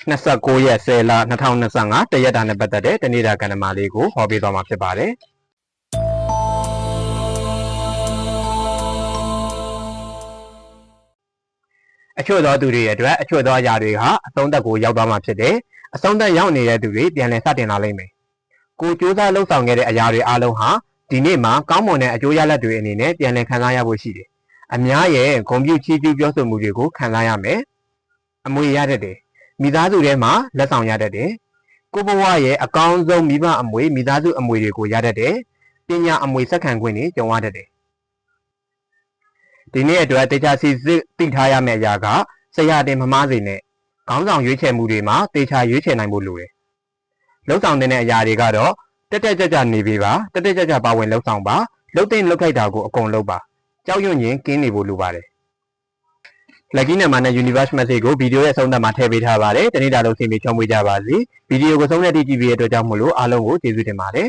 29ရက်10လ2025တရက်တာနဲ့ပတ်သက်တဲ့တနေ့တာကဏ္ဍမလေးကိုဟောပေးသွားမှာဖြစ်ပါတယ်အချို့သောသူတွေအတွက်အချို့သောအရာတွေဟာအဆုံးသတ်ကိုရောက်သွားမှာဖြစ်တယ်အဆုံးသတ်ရောက်နေတဲ့သူတွေပြန်လည်စတင်လာလိမ့်မယ်ကိုကြိုးစားလှုပ်ဆောင်ခဲ့တဲ့အရာတွေအားလုံးဟာဒီနေ့မှာကောင်းမွန်တဲ့အကျိုးရလဒ်တွေအနေနဲ့ပြန်လည်ခံစားရဖို့ရှိတယ်အများရဲ့ဂုဏ်ပြုချီးကျူးပြောဆိုမှုတွေကိုခံစားရမယ်အမွေရတတ်တယ်မိသားစုထဲမှာလက်ဆောင်ရတတ်တယ်ကိုဘဝရဲ့အကောင်းဆုံးမိဘအမွေမိသားစုအမွေတွေကိုရတတ်တယ်ပညာအမွေဆက်ခံခွင့်တွေကြုံရတတ်တယ်ဒီနေ့အတွက်တေချာစီစစ်သိထားရမယ့်အရာကဆရာတင်မမားစေနဲ့ခေါင်းဆောင်ရွေးချယ်မှုတွေမှာတေချာရွေးချယ်နိုင်ဖို့လိုတယ်လှုပ်ဆောင်တဲ့အရာတွေကတော့တက်တက်ကြွကြွနေပြီပါတက်တက်ကြွကြွပါဝင်လှုပ်ဆောင်ပါလှုပ်တဲ့လှုပ်ခိုက်တာကိုအကုန်လုပ်ပါကြောက်ရွံ့ရင်ကင်းနေဖို့လိုပါတယ်Lucky number နဲ့ universe message ကိုဗီဒီယိုရဲ့အဆုံးသတ်မှာထည့်ပေးထားပါတယ်တနေ့တာလုံးဆင်ပြေချောမွေ့ကြပါစေဗီဒီယိုကိုဆုံးဖြတ်ကြည့်ပြီးတဲ့အတွက်ကြောင့်မို့လို့အားလုံးကိုကျေးဇူးတင်ပါတယ်